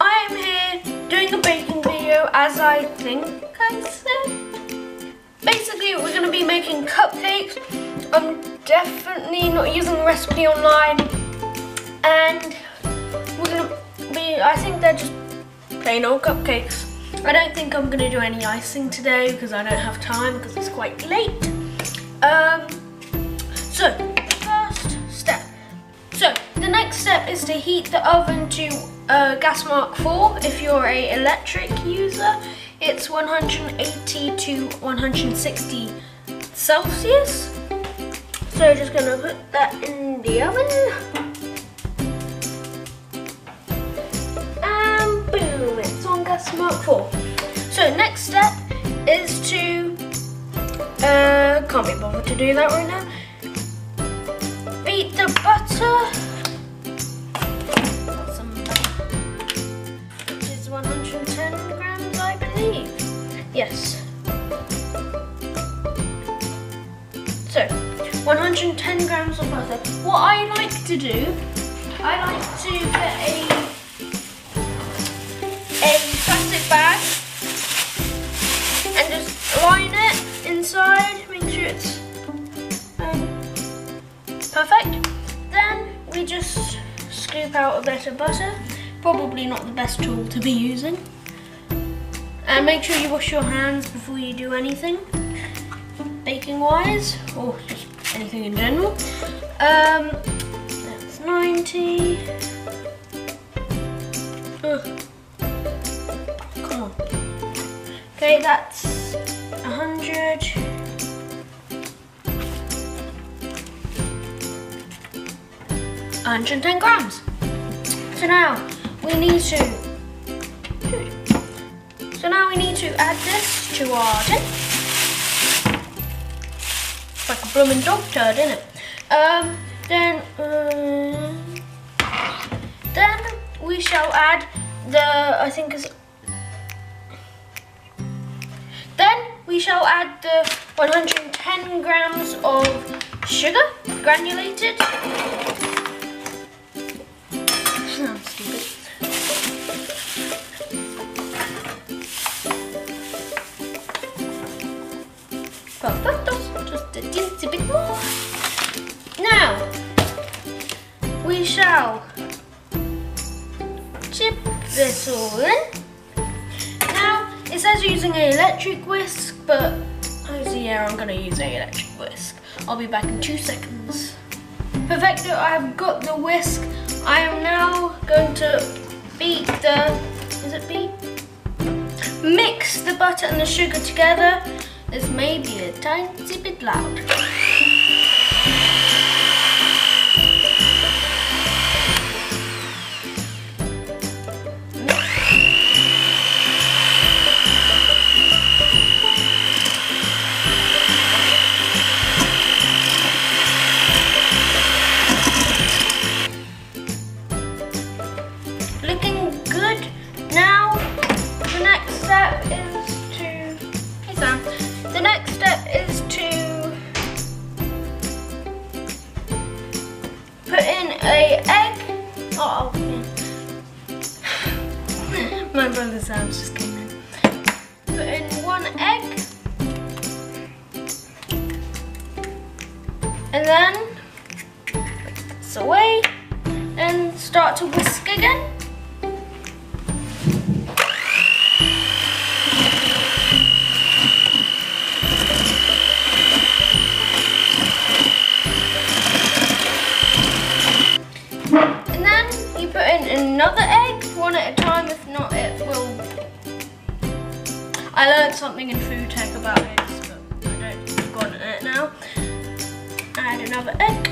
I am here doing a baking video, as I think I said. Basically, we're going to be making cupcakes. I'm definitely not using the recipe online. And we're going to be, I think they're just plain old cupcakes. I don't think I'm going to do any icing today because I don't have time because it's quite late. So, first step. So, the next step is to heat the oven to gas mark 4. If you're an electric user, it's 180 to 160 Celsius. So, just going to put that in the oven. And boom, it's on gas mark 4. So, next step is to, can't be bothered to do that right now. Beat the butter, which is 110 grams, I believe. Yes. So, 110 grams of butter. What I like to do, I like to get a plastic bag and just line it inside, make sure it's perfect. Then we just scoop out a bit of butter. Probably not the best tool to be using. And make sure you wash your hands before you do anything, baking wise, or just anything in general. That's 90. Come on. Okay, that's 100. 110 grams. So now we need to add this to our tin. It's like a blooming dog turd, isn't it? Then we shall add the 110 grams of sugar, granulated. Sounds stupid. Perfect, just a teensy bit more. Now, we shall chip this all in. Now, it says using an electric whisk, but I'm going to use an electric whisk. I'll be back in 2 seconds. Perfecto, I have got the whisk. I am now going to mix the butter and the sugar together. This may be a tiny bit loud. My brother's house just came in. Put in 1 egg. And then put this away and start to whisk again. And then you put in another egg, 1 at a time, if not it will... I learned something in food tech about eggs, but I don't forgotten it now. Add another egg.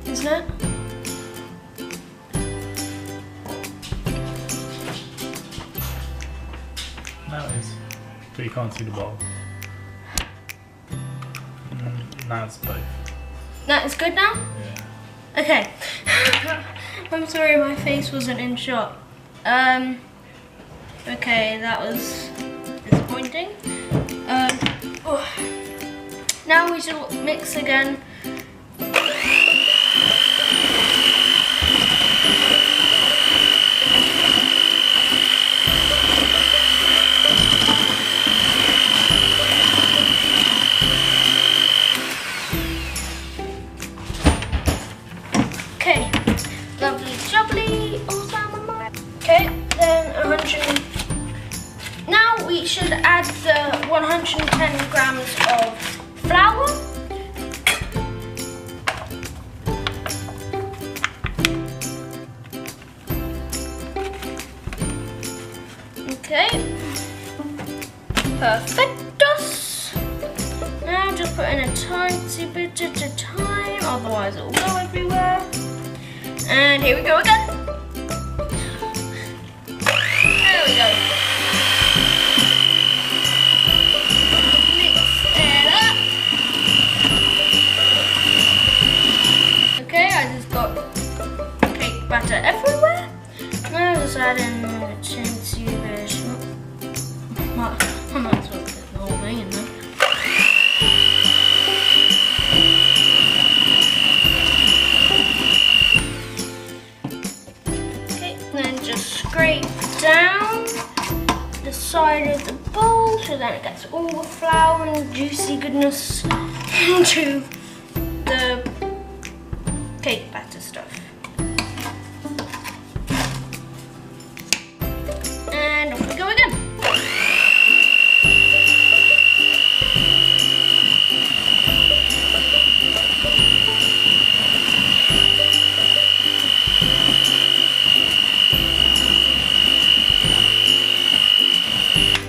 Isn't it? Now it is. But you can't see the bottom. Now it's both. That is good now? Yeah. Okay. I'm sorry my face wasn't in shot. Okay, that was disappointing. Now we shall mix again. should add the 110 grams of flour. Okay, perfectus. Now just put in a tiny bit at a time, otherwise it will go everywhere. And here we go again. There we go. Mix it up. Okay, I just got cake batter everywhere. Now just add in the chintzy version. I might as well put the whole thing in there. Okay, then just scrape down the side of the bowl so that it gets all the flour and juicy goodness into the cake batter stuff. And off we go again.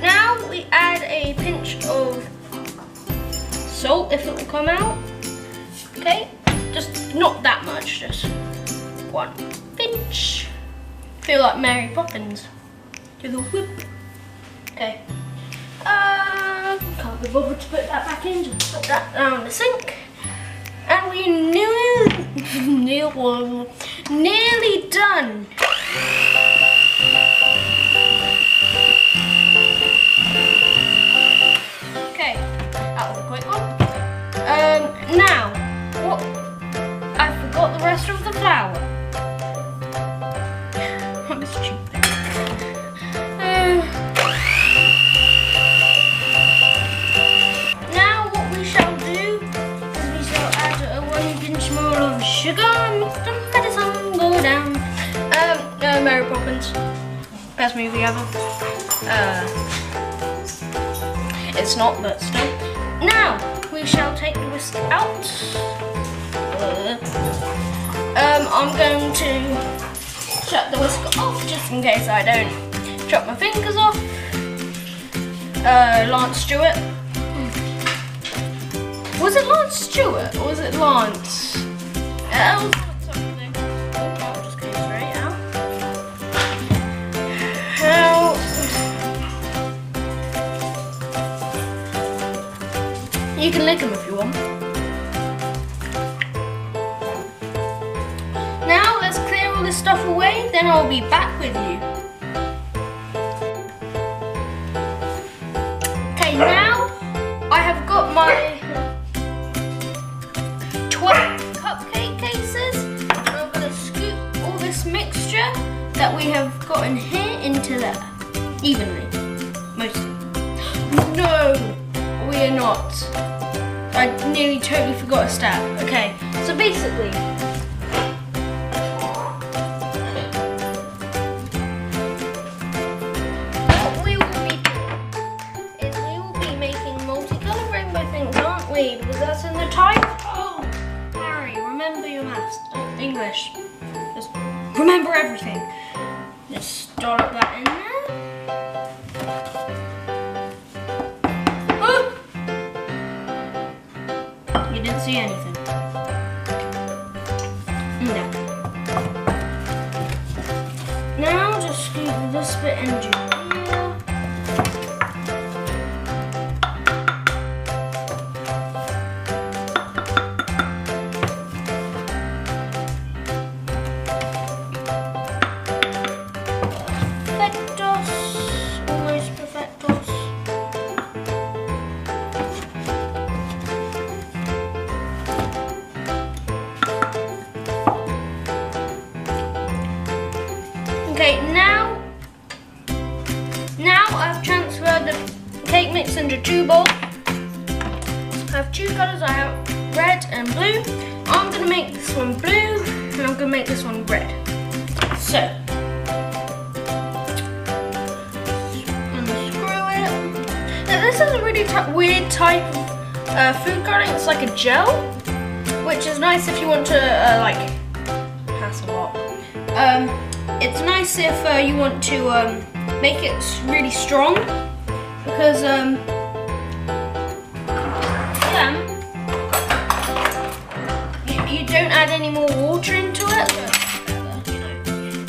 Now we add a pinch of salt if it will come out. Okay, just not that much, just one pinch. Feel like Mary Poppins. Do the whip. Okay. Can't be bothered to put that back in. Just put that down the sink, and we nearly done. Okay, that was a quick one. Now, what? I forgot the rest of the flour. I'm stupid. Now what we shall do is we shall add 1 pinch more of sugar and mix them, let the sun go down. Mary Poppins, best movie ever. It's not, but still. Now we shall take the whisk out. I'm going to shut the whisk off just in case I don't chop my fingers off. Lance Stewart. Was it Lance Stewart or was it Lance? It was something. I'll just go straight out. How? You can lick them if you want. Now let's clear all this stuff away, then I'll be back with you. Okay, now I have got my 12 cupcake cases. And I'm going to scoop all this mixture that we have got in here into there, evenly, mostly. No, we are not. I nearly totally forgot a step. Okay, so basically, what we will be doing is we will be making multicolored rainbow things, aren't we? Because that's in the title. Oh, Harry, remember your maths, English. Just remember everything. Just dollop that in there. You didn't see anything. No. Now just scoop this bit into here. Perfectos. Almost perfectos. Okay, now I've transferred the cake mix into 2 bowls. I have 2 colours, I have red and blue. I'm going to make this one blue and I'm going to make this one red. So, unscrew it. weird type of food coloring. It's like a gel, which is nice if you want to like pass a lot. It's nice if you want to make it really strong, because you don't add any more water into it.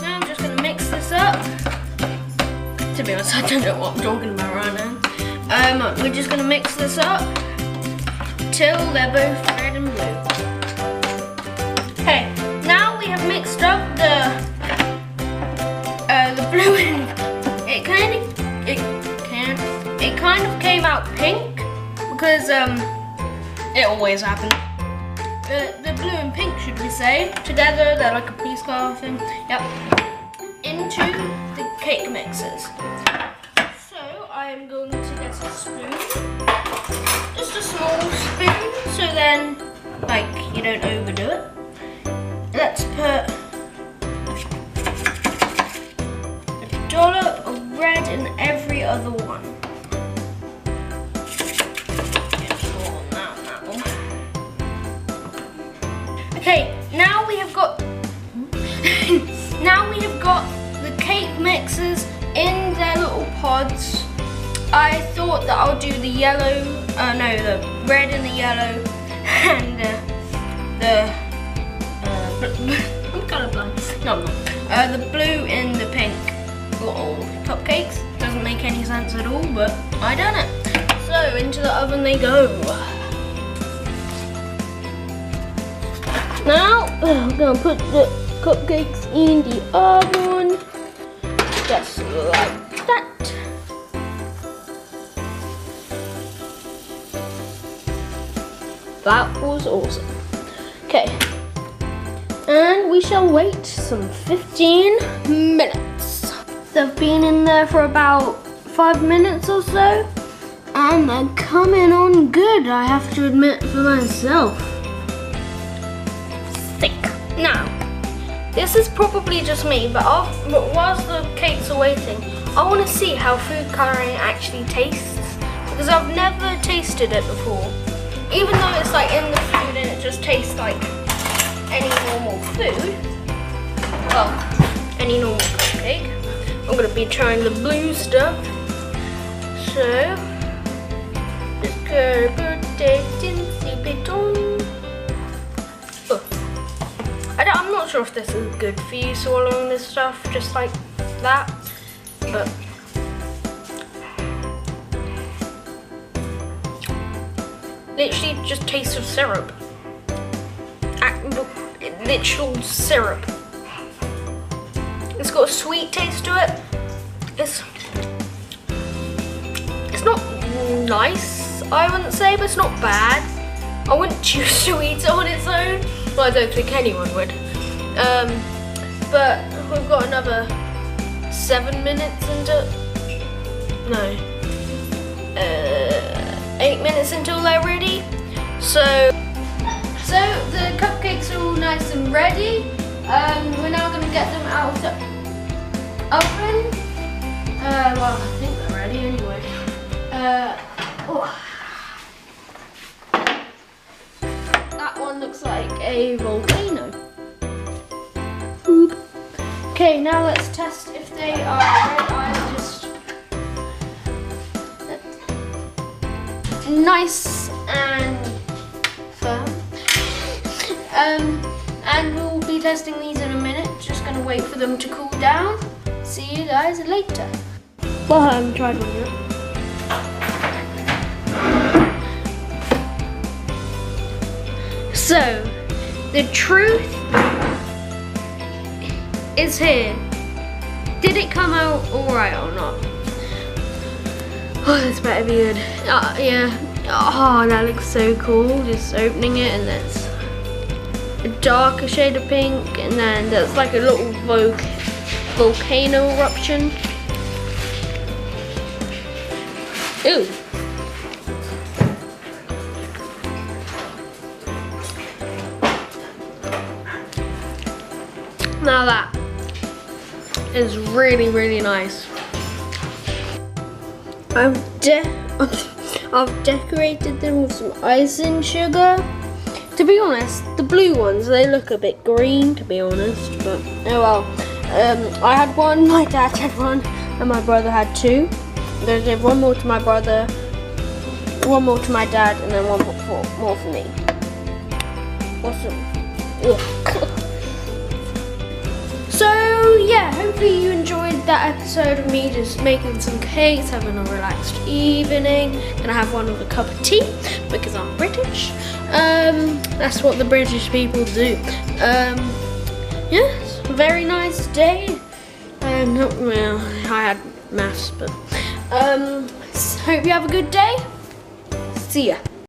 Now I'm just gonna mix this up. To be honest, I don't know what I'm talking about right now. We're just gonna mix this up till they're both red and blue. Okay, now we have mixed up the blue and it kind of came out pink, because it always happens. The blue and pink should be say together. They're like a peace car thing. Yep. Into the cake mixes. So I am going to get a spoon, just a small spoon, so then like you don't overdo it. Let's put a dollop of red in every other one. Okay, now we have got the cake mixes in their little pods. I thought that I'll do the yellow, the red and the yellow, and I'm colorblind. No, I'm not. The blue and the pink little cupcakes. Doesn't make any sense at all, but I done it. So into the oven they go. Now I'm gonna put the cupcakes in the oven, just like that. That was awesome. Okay, and we shall wait some 15 minutes. They've been in there for about 5 minutes or so, and they're coming on good, I have to admit for myself. Now, this is probably just me, but whilst the cakes are waiting, I want to see how food colouring actually tastes, because I've never tasted it before. Even though it's like in the food and it just tastes like any normal food, well, any normal cupcake, I'm going to be trying the blue stuff. So, just go put it in the baton. I'm not sure if this is good for you swallowing this stuff just like that, but literally just tastes of syrup. Literal syrup. It's got a sweet taste to it. It's not nice, I wouldn't say, but it's not bad. I wouldn't choose to eat it on its own. Well, I don't think anyone would. But we've got another 7 minutes into, no, 8 minutes until they're ready. So the cupcakes are all nice and ready. We're now going to get them out of the oven. Well, I think they're ready anyway. That one looks like a volcano. Boop. Okay, now let's test if they are red. I'll just nice and firm. And we'll be testing these in a minute. Just gonna wait for them to cool down. See you guys later. Well, I haven't tried one yet. So, the truth is here. Did it come out alright or not? Oh, this better be good. Yeah. Oh, that looks so cool. Just opening it, and that's a darker shade of pink, and then there's like a little volcano eruption. Ooh. Now that is really, really nice. I've decorated them with some icing sugar. To be honest, the blue ones, they look a bit green, to be honest, but oh well. I had one, my dad had one, and my brother had two. There's one more to my brother, one more to my dad, and then one more for me. Awesome. So yeah, hopefully you enjoyed that episode of me just making some cakes, having a relaxed evening. Gonna have one with a cup of tea because I'm British. That's what the British people do. Yes, very nice day. Well, I had maths, but hope you have a good day. See ya.